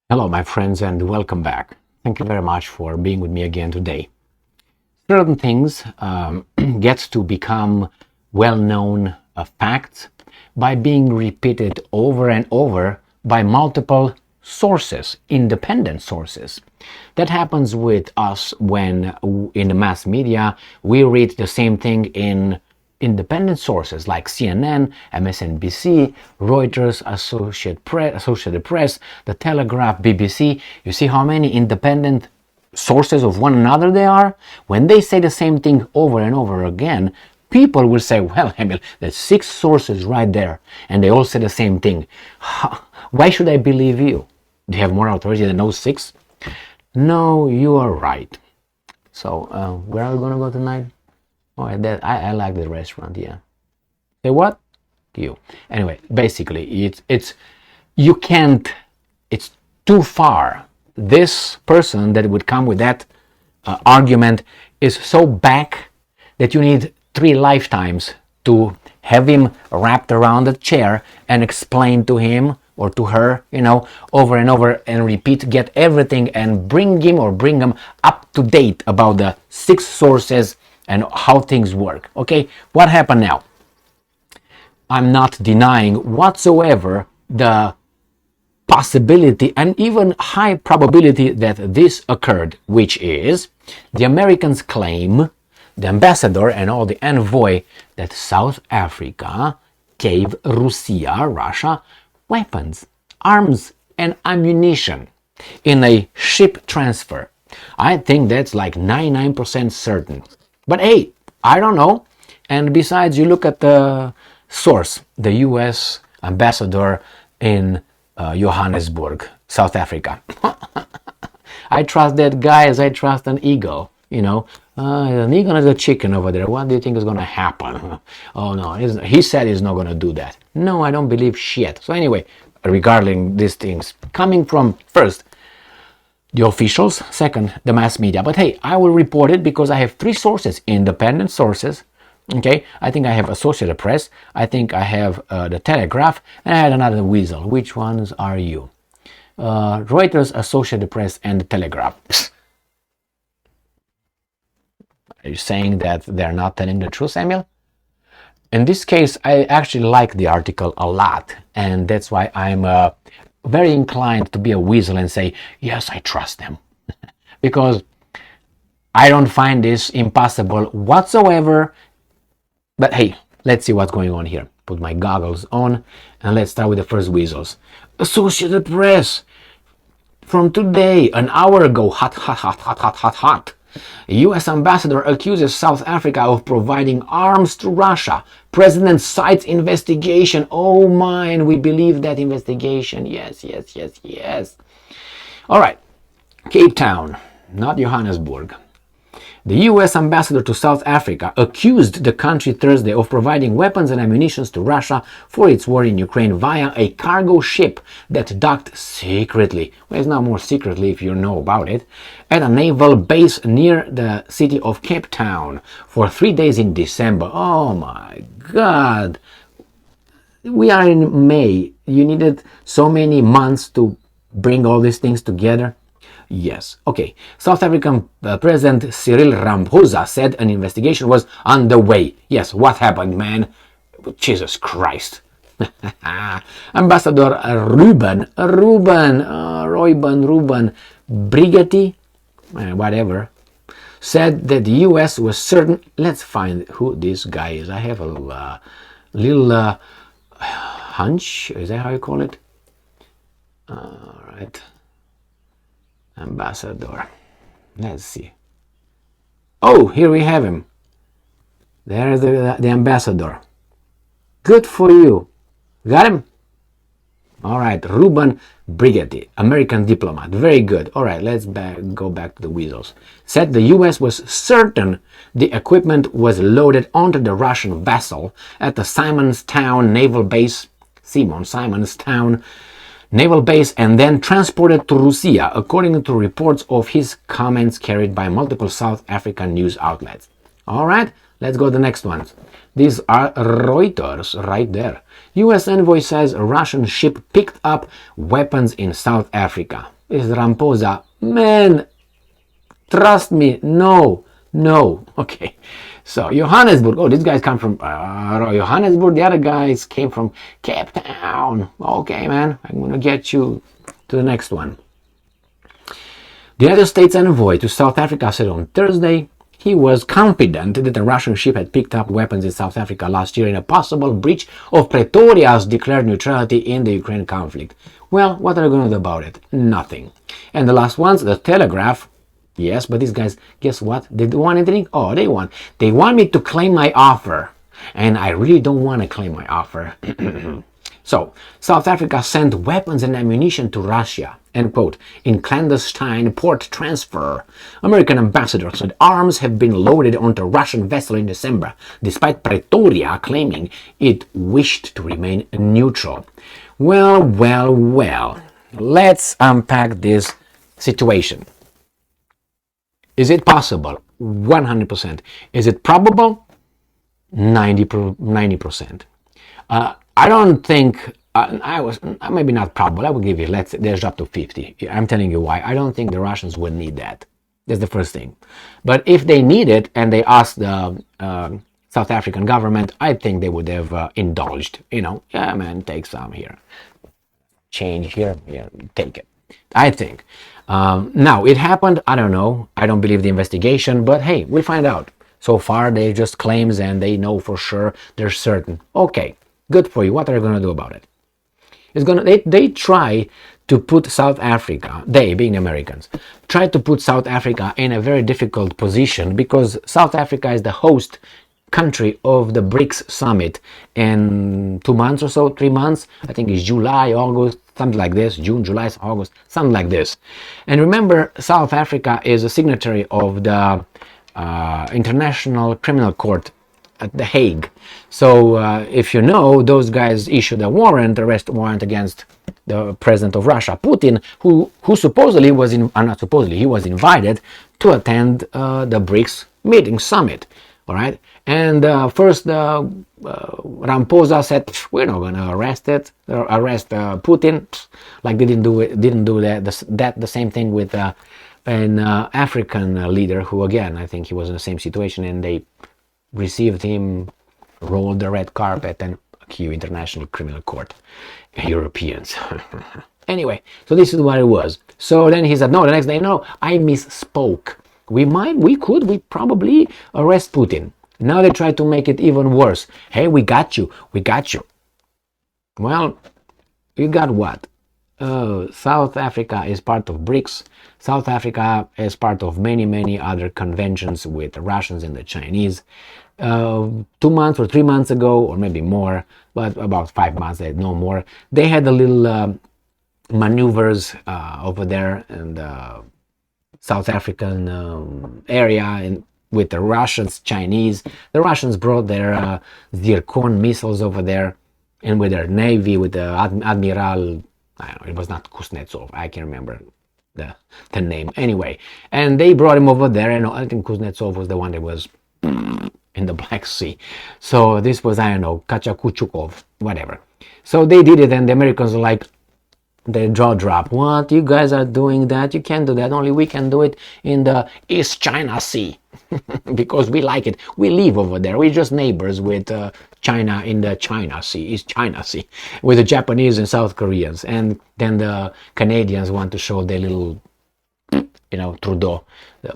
Hello, my friends, and welcome back. Thank you very much for being with me again today. Certain things get to become well-known facts by being repeated over and over by multiple sources, independent sources. That happens with us when in the mass media we read the same thing in independent sources like CNN, MSNBC, Reuters, Associated Press, The Telegraph, BBC. You see how many independent sources of one another they are? When they say the same thing over and over again, people will say, well, Emil, there's 6 sources right there, and they all say the same thing. Why should I believe you? Do you have more authority than those 6? No, you are right. So, where are we going to go tonight? Oh, I like the restaurant, yeah. Say what? You. Anyway, basically, it's you can't. It's too far. This person that would come with that argument is so back that you need 3 lifetimes to have him wrapped around a chair and explain to him or to her, over and over and repeat, get everything and bring him or bring them up to date about the 6 sources and how things work. Okay, what happened now? I'm not denying whatsoever the possibility and even high probability that this occurred, which is the Americans claim, the ambassador and all the envoy, that South Africa gave Russia weapons, arms and ammunition in a ship transfer. I think that's like 99% certain. But hey, I don't know. And besides, you look at the source, the US ambassador in Johannesburg, South Africa. I trust that guy as I trust an eagle. An eagle is a chicken over there. What do you think is going to happen? Oh no, he said he's not going to do that. No, I don't believe shit. So anyway, regarding these things, coming from first, the officials, second, the mass media. But hey, I will report it because I have 3 sources, independent sources. Okay, I think I have Associated Press, I think I have the Telegraph, and I had another weasel. Which ones are you? Reuters, Associated Press, and the Telegraph. Are you saying that they're not telling the truth, Samuel? In this case, I actually like the article a lot, and that's why I'm very inclined to be a weasel and say, yes, I trust them. Because I don't find this impossible whatsoever. But hey, let's see what's going on here. Put my goggles on, and let's start with the first weasels. Associated Press, from today, an hour ago, hot. U.S. ambassador accuses South Africa of providing arms to Russia. President cites investigation. Oh my, we believe that investigation. Yes. All right, Cape Town, not Johannesburg. The U.S. ambassador to South Africa accused the country Thursday of providing weapons and ammunition to Russia for its war in Ukraine via a cargo ship that docked secretly, well, it's not more secretly if you know about it, at a naval base near the city of Cape Town for 3 days in December. Oh my God! We are in May. You needed so many months to bring all these things together? Yes. Okay. South African President Cyril Ramaphosa said an investigation was underway. Yes. What happened, man? Jesus Christ. Ambassador Ruben Brigetti, whatever, said that the U.S. was certain. Let's find who this guy is. I have a little hunch. Is that how you call it? All right. Ambassador. Let's see. Oh, here we have him. There's the ambassador. Good for you. Got him? All right, Ruben Brigetti, American diplomat. Very good. All right, let's go back to the weasels. Said the U.S. was certain the equipment was loaded onto the Russian vessel at the Simonstown Naval Base, Simonstown Naval Base, and then transported to Russia, according to reports of his comments carried by multiple South African news outlets. All right, let's go to the next ones. These are Reuters right there. U.S. envoy says a Russian ship picked up weapons in South Africa. is Ramposa. Man, trust me, no. Okay, so Johannesburg. Oh, these guys come from Johannesburg. The other guys came from Cape Town. Okay, man, I'm gonna get you to the next one. The United States envoy to South Africa said on Thursday he was confident that a Russian ship had picked up weapons in South Africa last year in a possible breach of Pretoria's declared neutrality in the Ukraine conflict. Well, what are you going to do about it? Nothing. And the last ones, the Telegraph. Yes, but these guys, guess what? They want anything? Oh, they want me to claim my offer. And I really don't want to claim my offer. So, South Africa sent weapons and ammunition to Russia, end quote, in clandestine port transfer. American ambassador said arms have been loaded onto a Russian vessel in December, despite Pretoria claiming it wished to remain neutral. Well, let's unpack this situation. Is it possible? 100%. Is it probable? 90%. I don't think I was maybe not probable. I will give you. Let's drop to 50. I'm telling you why. I don't think the Russians would need that. That's the first thing. But if they need it and they ask the South African government, I think they would have indulged. Yeah, man, take some here, change here, yeah, take it. I think. Now it happened. I don't know. I don't believe the investigation. But hey, we'll find out. So far, they just claims and they know for sure. They're certain. Okay. Good for you. What are you going to do about it? They try to put South Africa, they being Americans, try to put South Africa in a very difficult position because South Africa is the host country of the BRICS summit in 2 months or so, 3 months. I think it's July, August, something like this, June, July, August, something like this. And remember, South Africa is a signatory of the International Criminal Court at The Hague. So if you know, those guys issued a arrest warrant against the president of Russia, Putin, who supposedly was not supposedly, he was invited to attend the BRICS meeting summit. All right, and first Ramposa said we're not going to arrest Putin, like they didn't do that the same thing with an African leader who, again, I think he was in the same situation, and they received him, rolled the red carpet, and accused International Criminal Court, Europeans. Anyway, so this is what it was. So then he said, no, the next day, no, I misspoke. We probably arrest Putin. Now they try to make it even worse. Hey, we got you. Well, you got what? South Africa is part of BRICS. South Africa is part of many other conventions with the Russians and the Chinese. 2 months or 3 months ago, or maybe more, but about 5 months, no more, they had a little maneuvers over there in the South African area, and with the Russians, Chinese. The Russians brought their Zircon missiles over there, and with their navy, with the Admiral, I don't know, it was not Kuznetsov, I can't remember the name. Anyway, and they brought him over there, and I think Kuznetsov was the one that was in the Black Sea. So this was, I don't know, Kachakuchukov, whatever. So they did it, and the Americans were like, their jaw drop. What? You guys are doing that? You can't do that. Only we can do it in the East China Sea. Because we like it. We live over there. We're just neighbors with China in the China Sea, East China Sea, with the Japanese and South Koreans. And then the Canadians want to show their little, Trudeau, the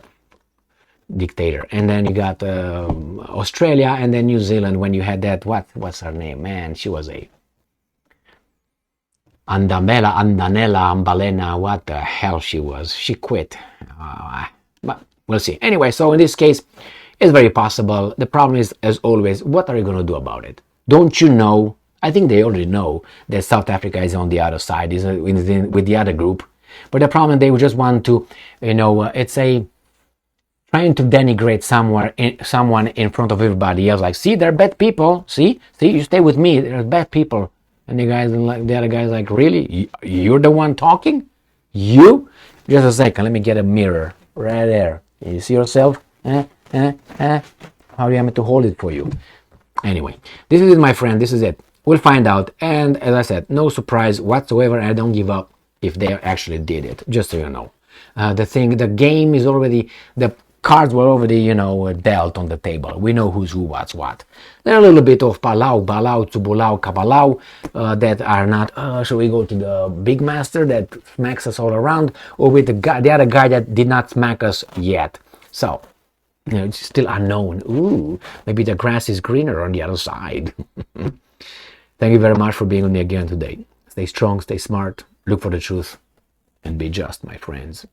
dictator. And then you got Australia, and then New Zealand, when you had that, what's her name? Man, she was a Ambalena, what the hell she was. She quit. But we'll see. Anyway, so in this case, it's very possible. The problem is, as always, what are you going to do about it? Don't you know? I think they already know that South Africa is on the other side, is with the other group. But the problem, they would just want to, it's a trying to denigrate someone in front of everybody else. Like, see, they're bad people. See, you stay with me. They're bad people. And the other guy's like, really? You're the one talking? You? Just a second. Let me get a mirror right there. You see yourself? How do you want me to hold it for you? Anyway, this is it, my friend. This is it. We'll find out. And as I said, no surprise whatsoever. I don't give up. if they actually did it, just so you know. The game is already, the cards were already, dealt on the table. We know who's who, what's what. There are a little bit of palau, balau, tubulau, kabalau that are not, shall we go to the big master that smacks us all around, or with the other guy that did not smack us yet. So, it's still unknown. Ooh, maybe the grass is greener on the other side. Thank you very much for being with me again today. Stay strong, stay smart, look for the truth, and be just, my friends.